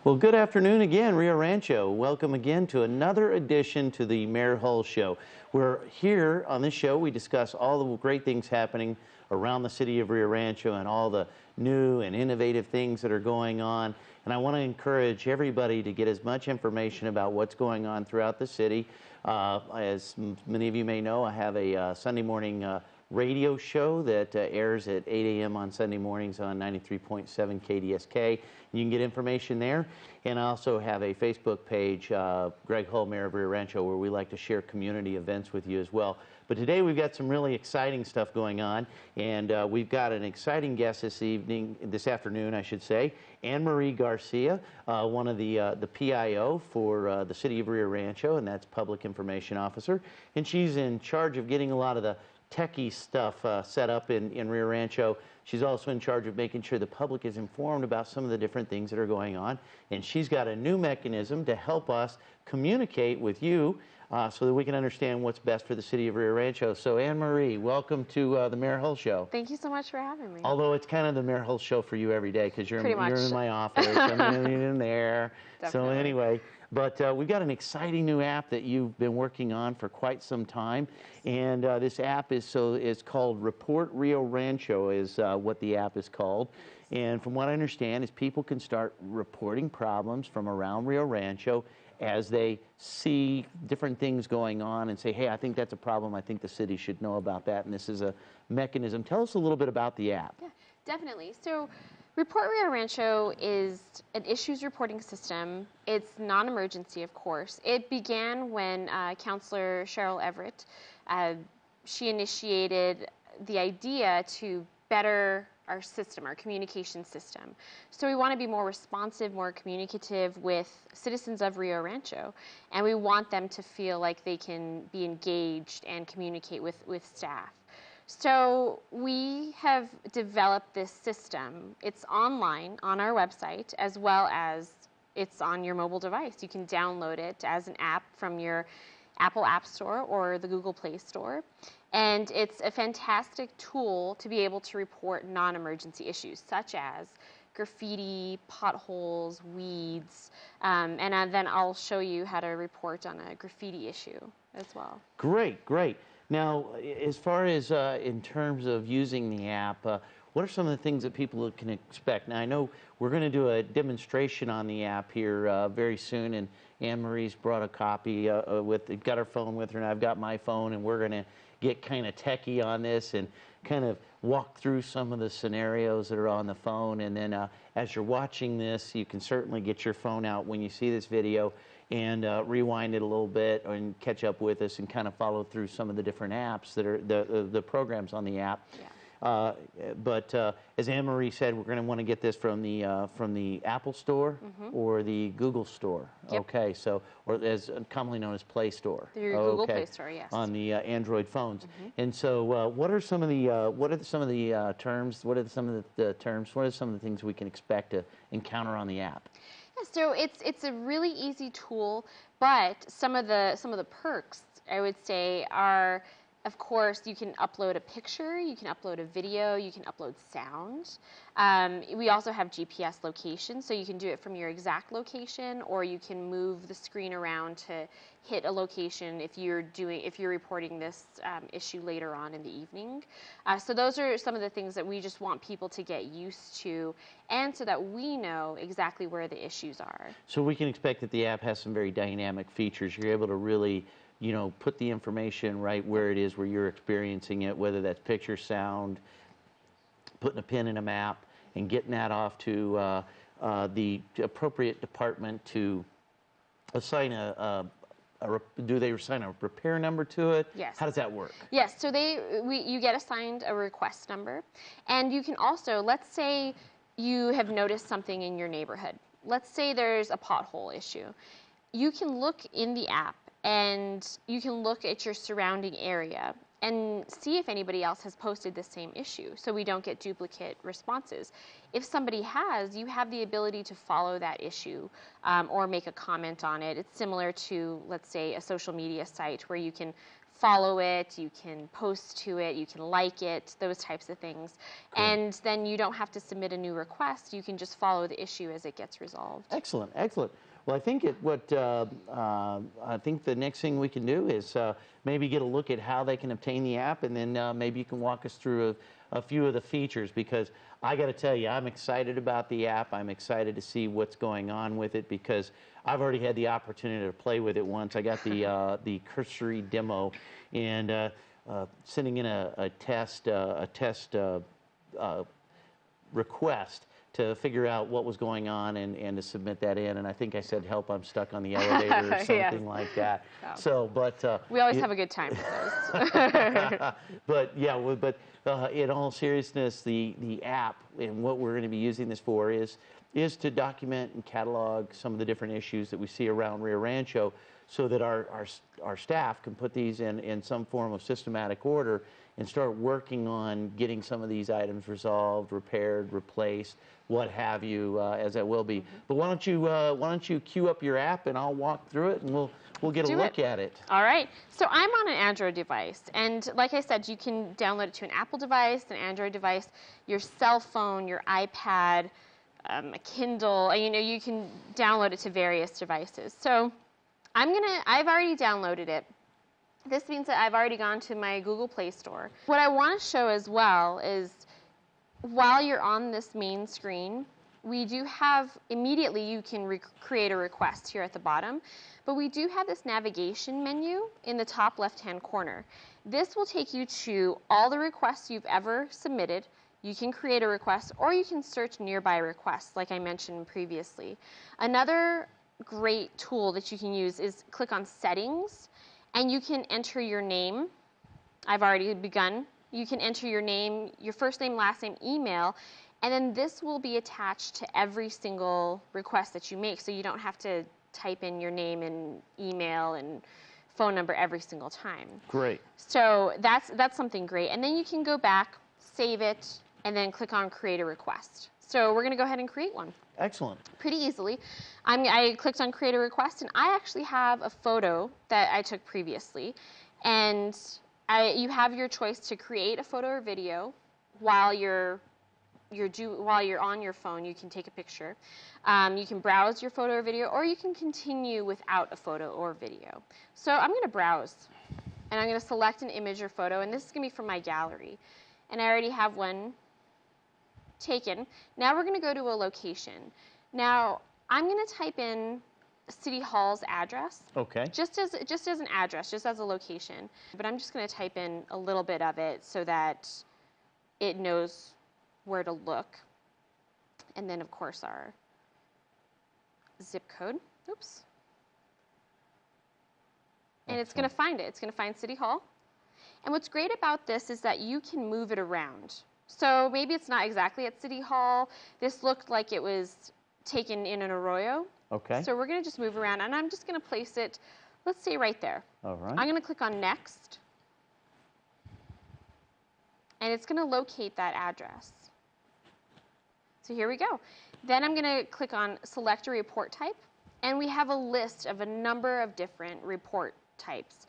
Well, good afternoon again, Rio Rancho. Welcome again to another edition to the Mayor Hull Show. We're here on this show, we discuss all the great things happening around the city of Rio Rancho and all the new and innovative things that are going on. And I want to encourage everybody to get as much information about what's going on throughout the city. As many of you may know, I have a Sunday morning radio show that airs at 8 a.m. on Sunday mornings on 93.7 KDSK. You can get information there. And I also have a Facebook page, Greg Hull, Mayor of Rio Rancho, where we like to share community events with you as well. But today we've got some really exciting stuff going on, and we've got an exciting guest this afternoon, I should say, Anne Marie Garcia, one of the PIO for the City of Rio Rancho, and that's Public Information Officer. And she's in charge of getting a lot of the techie stuff set up in Rio Rancho. She's also in charge of making sure the public is informed about some of the different things that are going on. And she's got a new mechanism to help us communicate with you so that we can understand what's best for the city of Rio Rancho. So Anne Marie, welcome to the Mayor Hull Show. Thank you so much for having me. Although it's kind of the Mayor Hull Show for you every day because you're in my office, I'm in there. Definitely. So anyway, but we've got an exciting new app that you've been working on for quite some time. And this app is called Report Rio Rancho is what the app is called. And from what I understand is people can start reporting problems from around Rio Rancho as they see different things going on and say, hey, I think that's a problem. I think the city should know about that. And this is a mechanism. Tell us a little bit about the app. Yeah, definitely. So Report Rio Rancho is an issues reporting system. It's non-emergency, of course. It began when Councillor Cheryl Everett, she initiated the idea to better our system, our communication system. So we want to be more responsive, more communicative with citizens of Rio Rancho, and we want them to feel like they can be engaged and communicate with staff. So we have developed this system. It's online on our website as well as it's on your mobile device. You can download it as an app from your Apple App Store or the Google Play Store. And it's a fantastic tool to be able to report non-emergency issues such as graffiti, potholes, weeds, and then I'll show you how to report on a graffiti issue as well. Great, great. Now, as far as in terms of using the app, what are some of the things that people can expect? Now, I know we're going to do a demonstration on the app here very soon, and Anne Marie's brought a copy got her phone with her, and I've got my phone, and we're going to get kind of techie on this and kind of walk through some of the scenarios that are on the phone. And then as you're watching this, you can certainly get your phone out when you see this video and rewind it a little bit and catch up with us and kind of follow through some of the different apps that are the programs on the app. Yeah. But as Anne Marie said, we're going to want to get this from the Apple Store or the Google Store. Yep. Okay, so or as commonly known as Play Store. Through your Google Play Store, yes. On the Android phones. And so, what are some of the terms? What are some of the terms? What are some of the things we can expect to encounter on the app? Yeah, so it's a really easy tool, but some of the perks I would say are, of course, you can upload a picture, you can upload a video, you can upload sound. We also have GPS location, so you can do it from your exact location, or you can move the screen around to hit a location if you're reporting this issue later on in the evening. So those are some of the things that we just want people to get used to, and so that we know exactly where the issues are. So we can expect that the app has some very dynamic features. You're able to really put the information right where it is, where you're experiencing it, whether that's picture, sound, putting a pin in a map, and getting that off to the appropriate department to assign do they assign a repair number to it? Yes. How does that work? Yes, so you get assigned a request number, and you can also, let's say you have noticed something in your neighborhood. Let's say there's a pothole issue. You can look in the app and you can look at your surrounding area and see if anybody else has posted the same issue, so we don't get duplicate responses. If somebody has, you have the ability to follow that issue or make a comment on it. It's similar to, let's say, a social media site where you can follow it, you can post to it, you can like it, those types of things. Cool. And then you don't have to submit a new request. You can just follow the issue as it gets resolved. Excellent, excellent. Well, I think I think the next thing we can do is maybe get a look at how they can obtain the app, and then maybe you can walk us through a few of the features, because I got to tell you, I'm excited about the app. I'm excited to see what's going on with it, because I've already had the opportunity to play with it once. I got the cursory demo, and sending in a test request to figure out what was going on and to submit that in. And I think I said, "Help, I'm stuck on the elevator," or something Yes. like that. Yeah. So, but We always have a good time with those. but yeah, in all seriousness, the app and what we're going to be using this for is to document and catalog some of the different issues that we see around Rio Rancho, so that our staff can put these in some form of systematic order and start working on getting some of these items resolved, repaired, replaced, what have you, as that will be. But why don't you queue up your app, and I'll walk through it, and we'll get a look at it. All right. So I'm on an Android device, and like I said, you can download it to an Apple device, an Android device, your cell phone, your iPad, a Kindle. You can download it to various devices. So I've already downloaded it. This means that I've already gone to my Google Play Store. What I want to show as well is, while you're on this main screen, we do have, immediately you can create a request here at the bottom, but we do have this navigation menu in the top left-hand corner. This will take you to all the requests you've ever submitted. You can create a request, or you can search nearby requests, like I mentioned previously. Another great tool that you can use is click on Settings, and you can enter your name. I've already begun. You can enter your name, your first name, last name, email, and then this will be attached to every single request that you make, so you don't have to type in your name and email and phone number every single time. Great. So that's something great. And then you can go back, save it, and then click on Create a Request. So we're going to go ahead and create one. Excellent. Pretty easily. I clicked on Create a Request, and I actually have a photo that I took previously. And you have your choice to create a photo or video while you're on your phone. You can take a picture. You can browse your photo or video, or you can continue without a photo or video. So I'm going to browse, and I'm going to select an image or photo, and this is going to be from my gallery. And I already have one taken. Now we're going to go to a location. Now I'm going to type in City Hall's address. Okay. Just as an address, just as a location. But I'm just going to type in a little bit of it so that it knows where to look. And then, of course, our zip code. Oops. And it's going to find it. It's going to find City Hall. And what's great about this is that you can move it around. So maybe it's not exactly at City Hall. This looked like it was taken in an Arroyo. Okay. So we're going to just move around, and I'm just going to place it, let's say right there. All right. I'm going to click on Next, and it's going to locate that address. So here we go. Then I'm going to click on Select a Report Type, and we have a list of a number of different report types.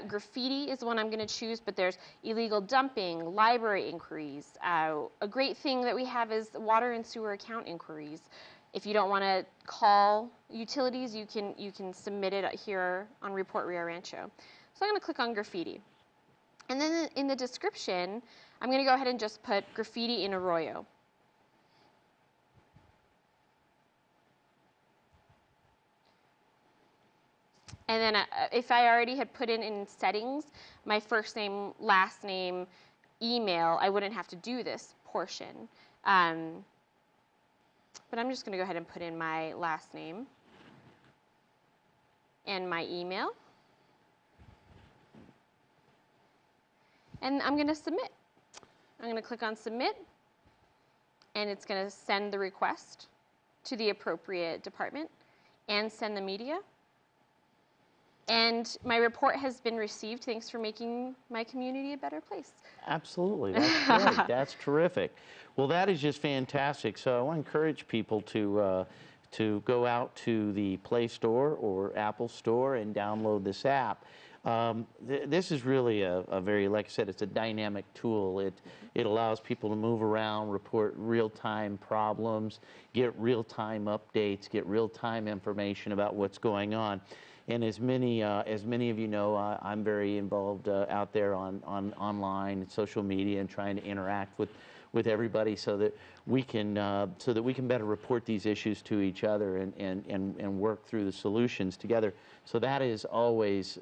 Graffiti is one I'm going to choose, but there's illegal dumping, library inquiries. A great thing that we have is water and sewer account inquiries. If you don't want to call utilities, you can submit it here on Report Rio Rancho. So I'm going to click on graffiti. And then in the description, I'm going to go ahead and just put graffiti in Arroyo. And then if I already had put in settings my first name, last name, email, I wouldn't have to do this portion. But I'm just going to go ahead and put in my last name and my email. And I'm going to submit. I'm going to click on Submit, and it's going to send the request to the appropriate department and send the media. And my report has been received. Thanks for making my community a better place. Absolutely. That's great. That's terrific. Well, that is just fantastic. So I want to encourage people to go out to the Play Store or Apple Store and download this app. This is really a very, like I said, it's a dynamic tool. It allows people to move around, report real-time problems, get real-time updates, get real-time information about what's going on. And as many of you know, I'm very involved out there on online and social media and trying to interact with everybody so that we can better report these issues to each other and work through the solutions together. So it is always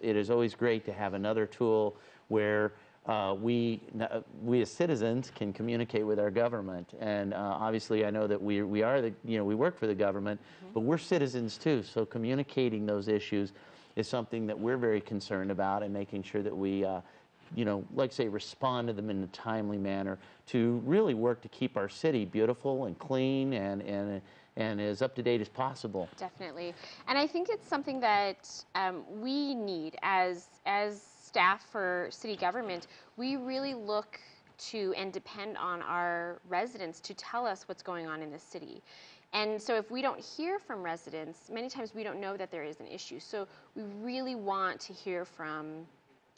great to have another tool where we as citizens can communicate with our government. And obviously I know that we work for the government, but we're citizens too. So communicating those issues is something that we're very concerned about, and making sure that we like say, respond to them in a timely manner to really work to keep our city beautiful and clean and as up to date as possible. Definitely. And I think it's something that we need as staff for city government. We really look to and depend on our residents to tell us what's going on in the city. And so if we don't hear from residents, many times we don't know that there is an issue. So we really want to hear from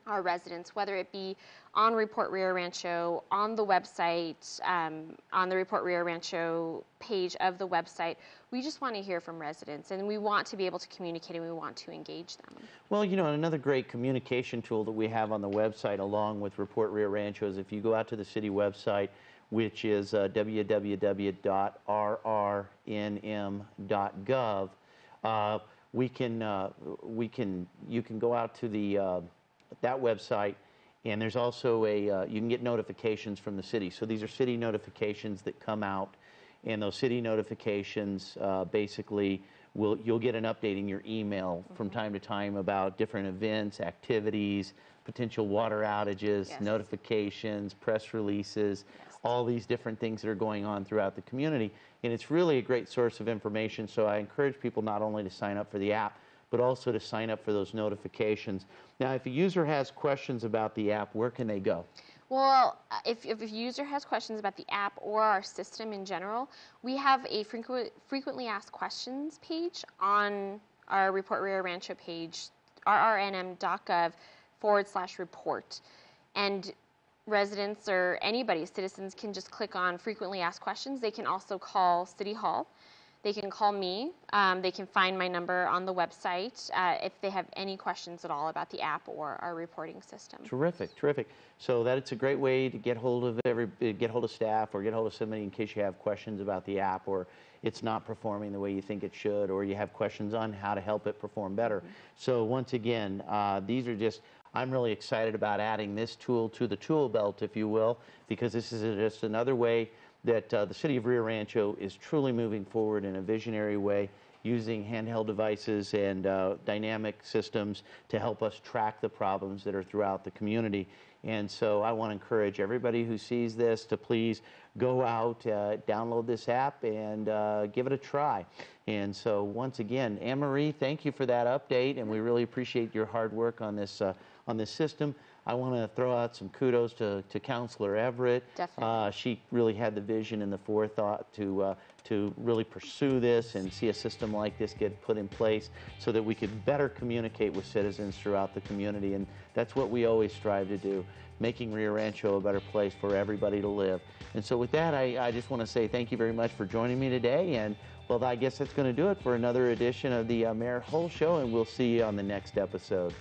our residents, whether it be on Report Rio Rancho, on the website, on the Report Rio Rancho page of the website. We just want to hear from residents, and we want to be able to communicate, and we want to engage them. Well, another great communication tool that we have on the website along with Report Rio Rancho is if you go out to the city website, which is www.rrnm.gov, you can go out to that website, and there's also you can get notifications from the city. So these are city notifications that come out, and those city notifications basically you'll get an update in your email from time to time about different events, activities, potential water outages, yes, notifications, press releases, yes, all these different things that are going on throughout the community. And it's really a great source of information. So I encourage people not only to sign up for the app, but also to sign up for those notifications. Now, if a user has questions about the app, where can they go? Well, if a user has questions about the app or our system in general, we have a frequently asked questions page on our Report Rio Rancho page, rrnm.gov/report. And residents or anybody, citizens, can just click on frequently asked questions. They can also call City Hall. They can call me. They can find my number on the website if they have any questions at all about the app or our reporting system. Terrific, terrific. So it's a great way to get hold of staff or get hold of somebody in case you have questions about the app, or it's not performing the way you think it should, or you have questions on how to help it perform better. So once again, these are just, I'm really excited about adding this tool to the tool belt, if you will, because this is just another way that the city of Rio Rancho is truly moving forward in a visionary way, using handheld devices and dynamic systems to help us track the problems that are throughout the community. And so I want to encourage everybody who sees this to please go out, download this app, and give it a try. And so once again, Anne-Marie, thank you for that update, and we really appreciate your hard work on this system. I want to throw out some kudos to Councilor Everett. Definitely. She really had the vision and the forethought to really pursue this and see a system like this get put in place so that we could better communicate with citizens throughout the community. And that's what we always strive to do, making Rio Rancho a better place for everybody to live. And so with that, I just want to say thank you very much for joining me today. And well, I guess that's going to do it for another edition of the Mayor Hull Show, and we'll see you on the next episode.